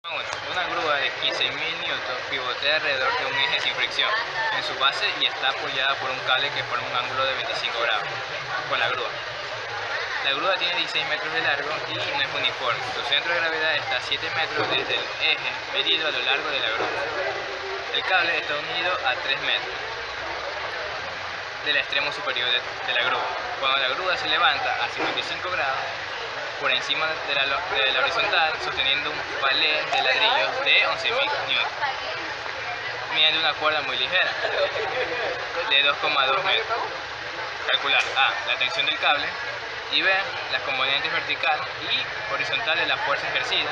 Una grúa de 15.000 newtons pivotea alrededor de un eje sin fricción en su base y está apoyada por un cable que forma un ángulo de 25 grados con la grúa. La grúa tiene 16 metros de largo y no es uniforme. Su centro de gravedad está a 7 metros desde el eje medido a lo largo de la grúa. El cable está unido a 3 metros del extremo superior de la grúa. Cuando la grúa se levanta a 55 grados por encima de la horizontal, sosteniendo un palé de ladrillos de 11.000 newtons, mediante una cuerda muy ligera de 2,2 metros. Calcular A, la tensión del cable, y B, las componentes vertical y horizontal de la fuerza ejercida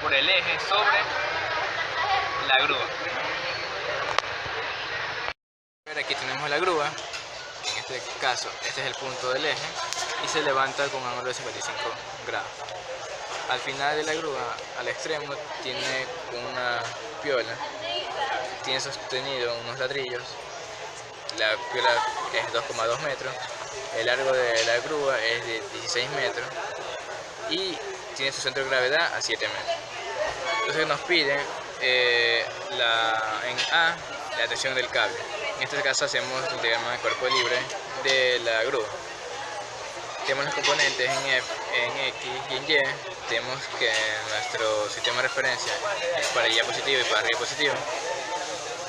por el eje sobre la grúa. Aquí tenemos la grúa, en este caso este es el punto del eje y se levanta con un ángulo de 55 grados. Al final de la grúa, al extremo, tiene una piola, tiene sostenido unos ladrillos. La piola es 2,2 metros, el largo de la grúa es de 16 metros y tiene su centro de gravedad a 7 metros. Entonces nos piden en A la tensión del cable. En este caso hacemos el diagrama de cuerpo libre de la grúa. Tenemos los componentes en X y en Y. Tenemos que nuestro sistema de referencia es para Y positivo y para arriba positivo.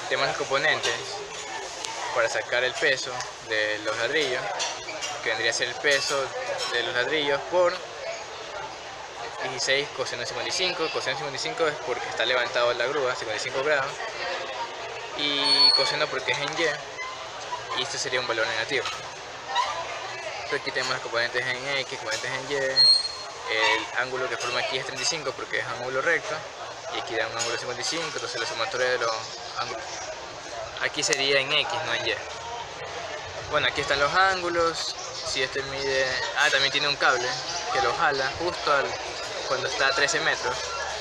Tenemos los componentes para sacar el peso de los ladrillos, que vendría a ser el peso de los ladrillos por 16 coseno de 55. Coseno de 55 es porque está levantado la grúa a 55 grados. Y coseno porque es en Y, y este sería un valor negativo. Entonces aquí tenemos los componentes en X, componentes en Y. El ángulo que forma aquí es 35 porque es ángulo recto, y aquí da un ángulo de 55, entonces la sumatoria de los ángulos aquí sería en X, no en Y. Bueno, aquí están los ángulos. Si este mide... también tiene un cable que lo jala justo cuando está a 13 metros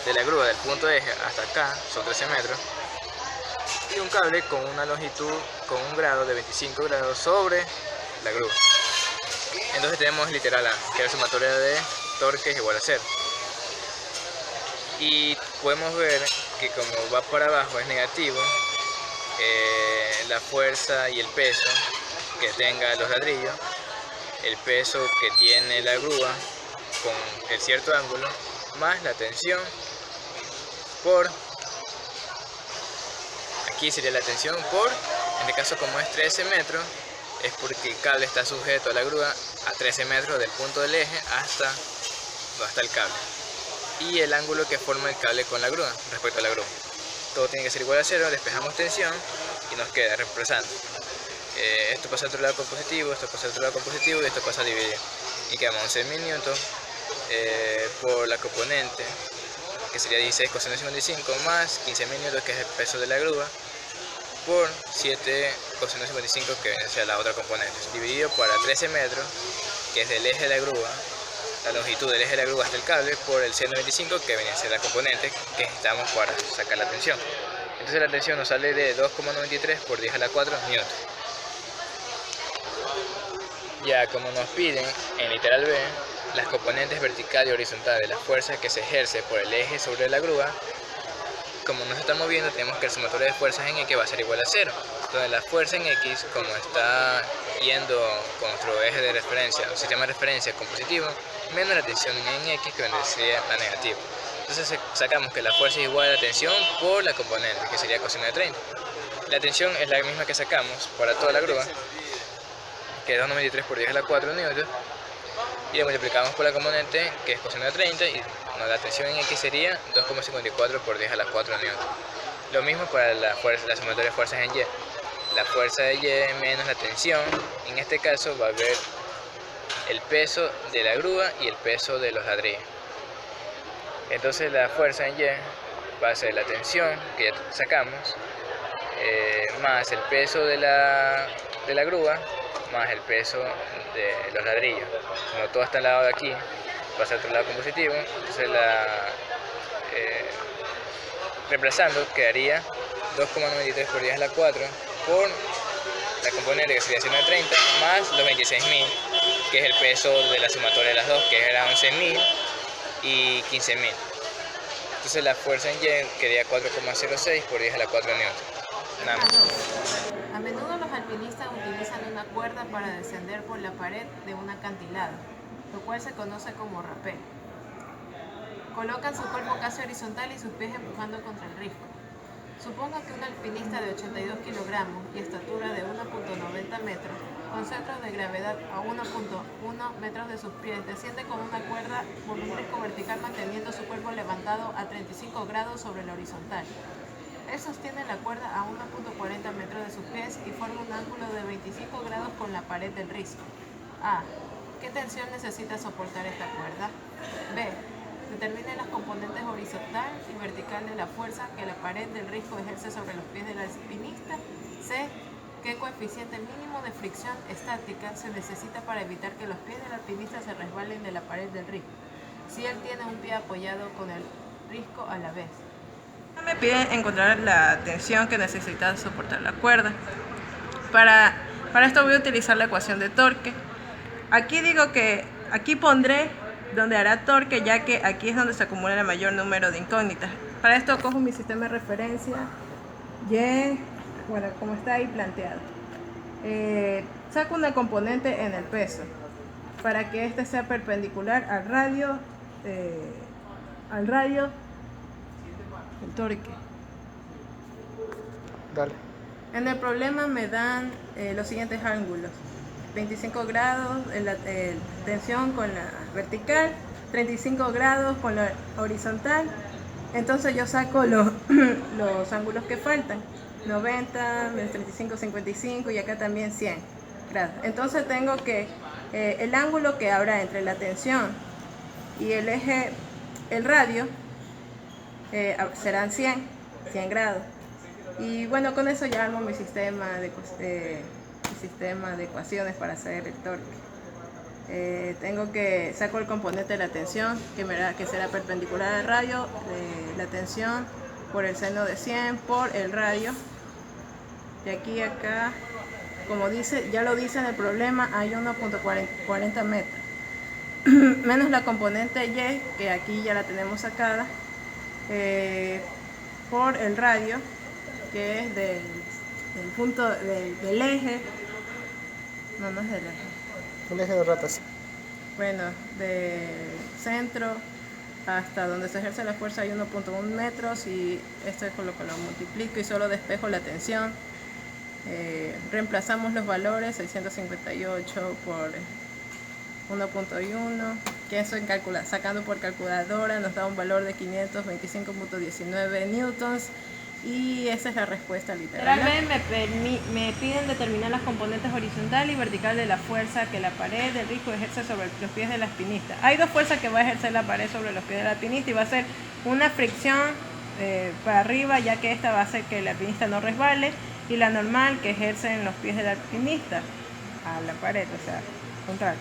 de la grúa, del punto de eje hasta acá, son 13 metros. Y un cable con una longitud, con un grado de 25 grados sobre la grúa. Entonces tenemos literal A, que es la sumatoria de torques igual a 0. Y podemos ver que como va para abajo es negativo, la fuerza y el peso que tenga los ladrillos, el peso que tiene la grúa con el cierto ángulo, más la tensión por... Aquí sería la tensión por, en este caso como es 13 metros, es porque el cable está sujeto a la grúa a 13 metros del punto del eje hasta donde está el cable. Y el ángulo que forma el cable con la grúa respecto a la grúa. Todo tiene que ser igual a 0, despejamos tensión y nos queda reemplazando. Esto pasa al otro lado con positivo, esto pasa al otro lado con positivo y esto pasa a dividir. Y quedamos 11.000 newtons por la componente, que sería 16 coseno de 55 más 15.000 newtons, que es el peso de la grúa, por 7 coseno de 55, que viene a ser la otra componente, dividido para 13 metros, que es del eje de la grúa, la longitud del eje de la grúa hasta el cable, por el seno de 25, que viene a ser la componente que necesitamos para sacar la tensión. Entonces la tensión nos sale de 2,93 por 10 a la 4 newtons. Ya como nos piden en literal B, las componentes vertical y horizontal de la fuerza que se ejerce por el eje sobre la grúa, como no se está moviendo, tenemos que el sumatorio de fuerzas en X va a ser igual a 0. Entonces la fuerza en X, como está yendo con nuestro eje de referencia, un sistema de referencia con positivo, menos la tensión en X, que vendría la negativa. Entonces sacamos que la fuerza es igual a la tensión por la componente, que sería coseno de 30. La tensión es la misma que sacamos para toda la grúa, que es 2,93 por 10 a la 4 newtons, y la multiplicamos por la componente, que es coseno de 30, y la tensión en X sería 2,54 por 10 a la 4 newtons. Lo mismo para la sumatoria de fuerzas en Y. La fuerza de Y menos la tensión, en este caso va a haber el peso de la grúa y el peso de los ladrillos. Entonces la fuerza en Y va a ser la tensión que ya sacamos, más el peso de la grúa, más el peso de los ladrillos. Como todo está al lado de aquí, pasa al otro lado con positivo, entonces reemplazando quedaría 2,93 por 10 a la 4 por la componente, que sería 130, más los 26.000, que es el peso de la sumatoria de las dos, que era 11.000 y 15.000. Entonces la fuerza en Y quedaría 4,06 por 10 a la 4 newton. Nada más. A menudo los alpinistas utilizan una cuerda para descender por la pared de un acantilado, lo cual se conoce como rapel. Colocan su cuerpo casi horizontal y sus pies empujando contra el risco. Suponga que un alpinista de 82 kilogramos y estatura de 1,90 metros, con centro de gravedad a 1,1 metros de sus pies, desciende con una cuerda por un risco vertical manteniendo su cuerpo levantado a 35 grados sobre la horizontal. Él sostiene la cuerda a 1,40 metros de sus pies y forma un ángulo de 25 grados con la pared del risco. A. ¿Qué tensión necesita soportar esta cuerda? B. Determine las componentes horizontal y vertical de la fuerza que la pared del risco ejerce sobre los pies del alpinista. C. ¿Qué coeficiente mínimo de fricción estática se necesita para evitar que los pies del alpinista se resbalen de la pared del risco, si él tiene un pie apoyado con el risco a la vez? Me piden encontrar la tensión que necesita soportar la cuerda. Para esto voy a utilizar la ecuación de torque. Aquí pondré donde hará torque, ya que aquí es donde se acumula el mayor número de incógnitas. Para esto cojo mi sistema de referencia Y, bueno, como está ahí planteado. Saco una componente en el peso para que este sea perpendicular al radio el torque. Dale. En el problema me dan los siguientes ángulos: 25 grados la tensión con la vertical, 35 grados con la horizontal. Entonces yo saco los ángulos que faltan: 90, menos 35, 55 y acá también 100 grados. Entonces tengo que el ángulo que habrá entre la tensión y el eje, el radio, serán 100 grados. Y bueno, con eso ya armo mi sistema de ecuaciones para hacer el torque. Saco el componente de la tensión, que será perpendicular al radio, la tensión por el seno de 100 por el radio. De aquí a acá, como ya lo dice en el problema, hay 1,40 metros. Menos la componente Y, que aquí ya la tenemos sacada, por el radio, que es del punto del eje, no es del eje. El eje de ratas. Bueno, del centro hasta donde se ejerce la fuerza hay 1,1 metros y esto es con lo que lo multiplico y solo despejo la tensión. Reemplazamos los valores, 658 por 1,1, que eso sacando por calculadora nos da un valor de 525,19 newtons. Y esa es la respuesta literal. Me piden determinar las componentes horizontal y vertical de la fuerza que la pared del risco ejerce sobre los pies del alpinista. Hay dos fuerzas que va a ejercer la pared sobre los pies del alpinista y va a ser una fricción para arriba, ya que esta va a hacer que el alpinista no resbale, y la normal que ejerce en los pies del alpinista a la pared, o sea, contrario.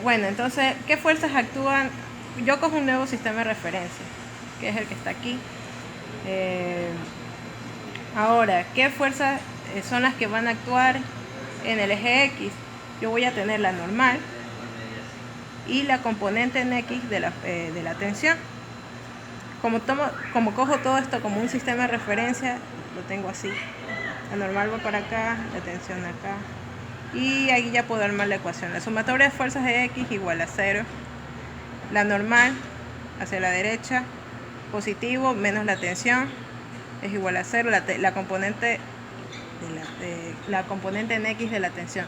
Bueno, entonces, ¿qué fuerzas actúan? Yo cojo un nuevo sistema de referencia, que es el que está aquí. Ahora, ¿qué fuerzas son las que van a actuar en el eje X? Yo voy a tener la normal y la componente en X de la tensión. Como cojo todo esto como un sistema de referencia, lo tengo así. La normal va para acá, la tensión acá. Y ahí ya puedo armar la ecuación. La sumatoria de fuerzas de X igual a 0. La normal hacia la derecha, positivo menos la tensión, es igual a 0. La componente en X de la tensión.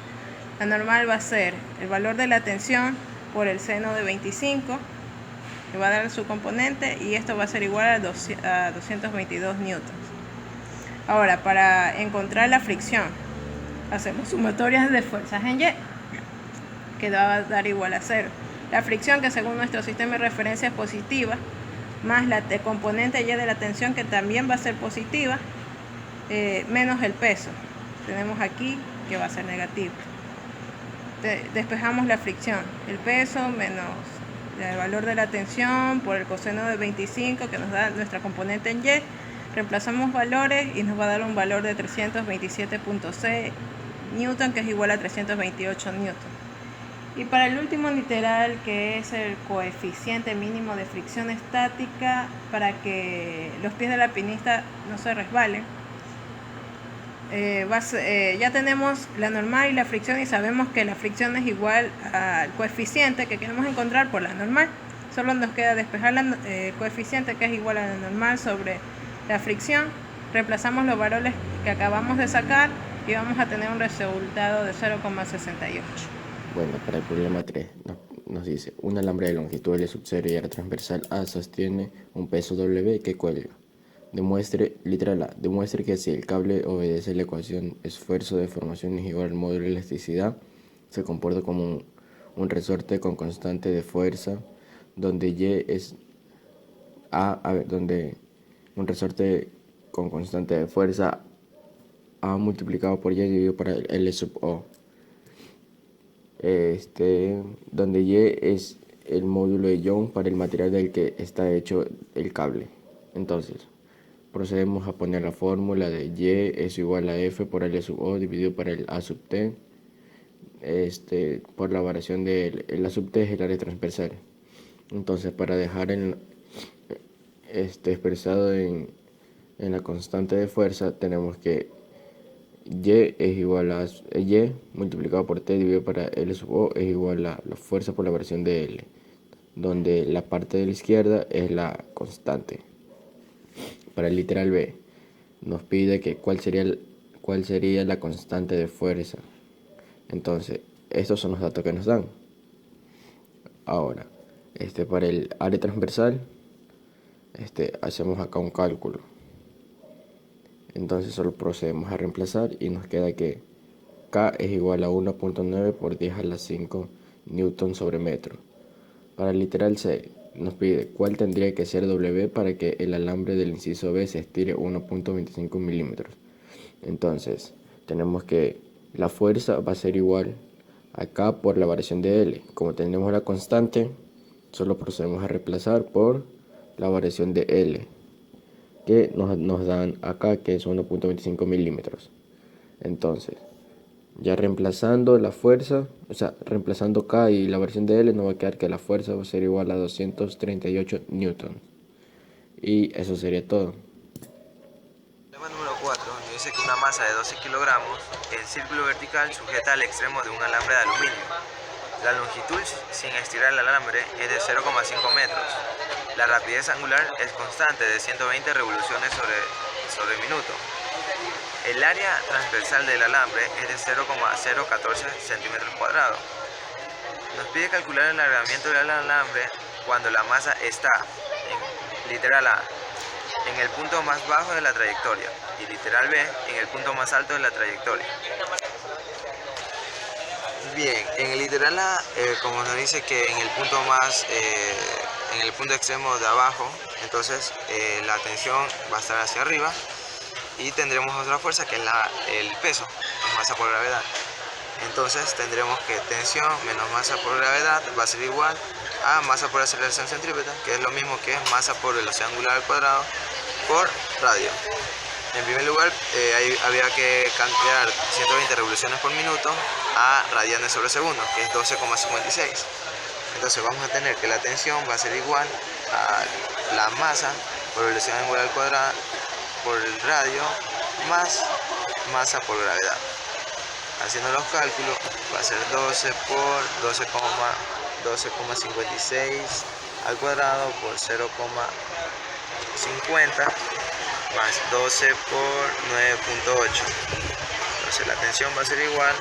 La normal va a ser el valor de la tensión por el seno de 25, que va a dar su componente, y esto va a ser igual a 222 newtons. Ahora, para encontrar la fricción, hacemos sumatorias de fuerzas en Y, que va a dar igual a 0. La fricción, que según nuestro sistema de referencia es positiva, más la componente Y de la tensión, que también va a ser positiva, menos el peso. Tenemos aquí que va a ser negativo. Despejamos la fricción, el peso menos el valor de la tensión por el coseno de 25, que nos da nuestra componente en Y. Reemplazamos valores y nos va a dar un valor de 327,6 newton, que es igual a 328 newton. Y para el último literal, que es el coeficiente mínimo de fricción estática para que los pies del alpinista no se resbalen, ya tenemos la normal y la fricción y sabemos que la fricción es igual al coeficiente que queremos encontrar por la normal. Solo nos queda despejar el coeficiente, que es igual a la normal sobre la fricción. Reemplazamos los valores que acabamos de sacar y vamos a tener un resultado de 0,68. Bueno, para el problema 3 nos dice: un alambre de longitud L sub 0 y área transversal A sostiene un peso W que cuelga. Demuestre, literal A, demuestre que si el cable obedece la ecuación esfuerzo de formación es igual al módulo de elasticidad, se comporta como un resorte con constante de fuerza, donde Y es donde un resorte con constante de fuerza A multiplicado por Y dividido por L sub O. Donde Y es el módulo de Young para el material del que está hecho el cable. Entonces, procedemos a poner la fórmula de Y es igual a F por L sub O dividido por el A sub T, por la variación del A sub T es el área transversal. Entonces, para dejar expresado en la constante de fuerza, tenemos que Y es igual a Y multiplicado por T dividido por L sub O es igual a la fuerza por la variación de L, donde la parte de la izquierda es la constante. Para el literal B, nos pide que cuál sería la constante de fuerza. Entonces, estos son los datos que nos dan. Ahora, para el área transversal, hacemos acá un cálculo. Entonces solo procedemos a reemplazar y nos queda que K es igual a 1.9 por 10 a la 5 newton sobre metro. Para el literal C, nos pide cuál tendría que ser W para que el alambre del inciso B se estire 1.25 milímetros. Entonces, tenemos que la fuerza va a ser igual a K por la variación de L. Como tenemos la constante, solo procedemos a reemplazar por la variación de L, que nos dan acá, que es 1.25 milímetros. Entonces, ya reemplazando la fuerza, reemplazando K y la variación de L, nos va a quedar que la fuerza va a ser igual a 238 newtons. Y eso sería todo. Problema número 4 nos dice que una masa de 12 kilogramos en círculo vertical sujeta al extremo de un alambre de aluminio. La longitud sin estirar el alambre es de 0,5 metros. La rapidez angular es constante de 120 revoluciones sobre minuto. El área transversal del alambre es de 0,014 centímetros cuadrados. Nos pide calcular el alargamiento del alambre cuando la masa está, en literal A, en el punto más bajo de la trayectoria y literal B, en el punto más alto de la trayectoria. Bien, en el literal A, como nos dice que en el punto extremo de abajo, entonces la tensión va a estar hacia arriba y tendremos otra fuerza que es el peso, masa por gravedad. Entonces tendremos que tensión menos masa por gravedad va a ser igual a masa por aceleración centrípeta, que es lo mismo que masa por velocidad angular al cuadrado por radio. En primer lugar, había que cambiar 120 revoluciones por minuto a radianes sobre segundo, que es 12,56. Entonces vamos a tener que la tensión va a ser igual a la masa por velocidad angular al cuadrado por el radio más masa por gravedad. Haciendo los cálculos va a ser 12 por 12,56 al cuadrado por 0,50 más 12 por 9.8. Entonces la tensión va a ser igual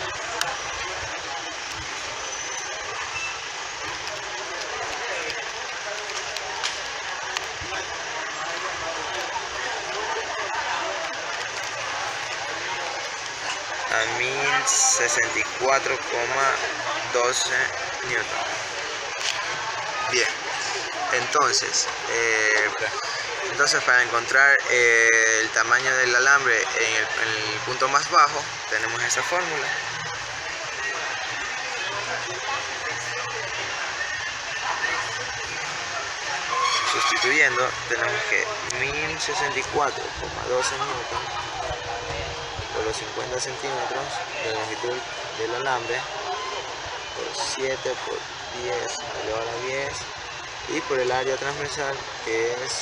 a 1064,12 newton. Bien, entonces para encontrar el tamaño del alambre en el punto más bajo tenemos esa fórmula. Sustituyendo tenemos que 1064,12 newton por los 50 centímetros de longitud del alambre por 7 por 10 elevado a la 10, y por el área transversal, que es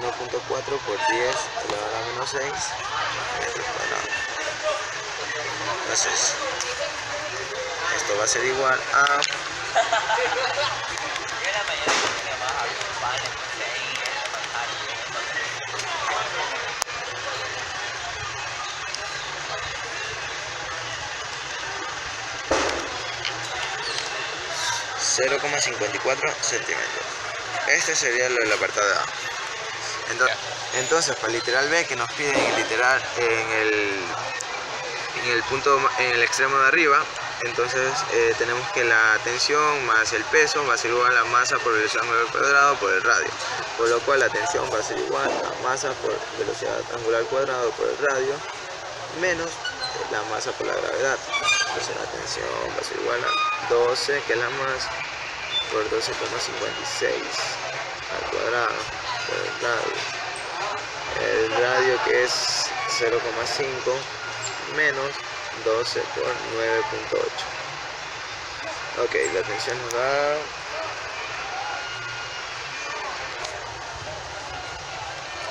1.4 por 10 elevado a la menos 6 metros cuadrados. Entonces, esto va a ser igual a 0,54 centímetros. Este sería lo del apartado de A. Entonces, para el literal B, que nos piden en el extremo de arriba, entonces tenemos que la tensión más el peso va a ser igual a masa por velocidad angular cuadrado por el radio, por lo cual la tensión va a ser igual a masa por velocidad angular cuadrado por el radio menos la masa por la gravedad. Entonces la tensión va a ser igual a 12, que es la masa, por 12,56 al cuadrado por el radio. El radio, que es 0,5 menos 12 por 9.8. Ok, la tensión nos da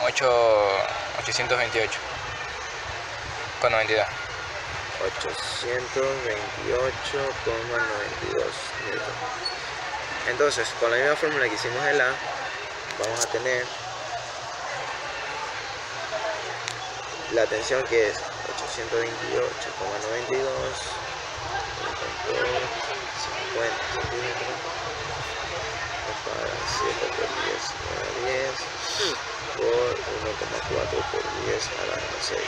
828 con 92. 828,92 newton. Entonces, con la misma fórmula que hicimos en la, vamos a tener la tensión, que es 828,92 por 50 centímetros para 7 por 10 a la 10 por 1,4 por 10 a la menos 6.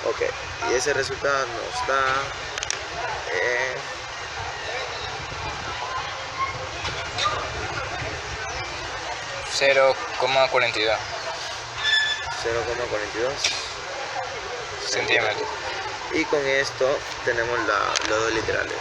Ok, y ese resultado nos da 0,42 centímetros. Y con esto tenemos los dos literales.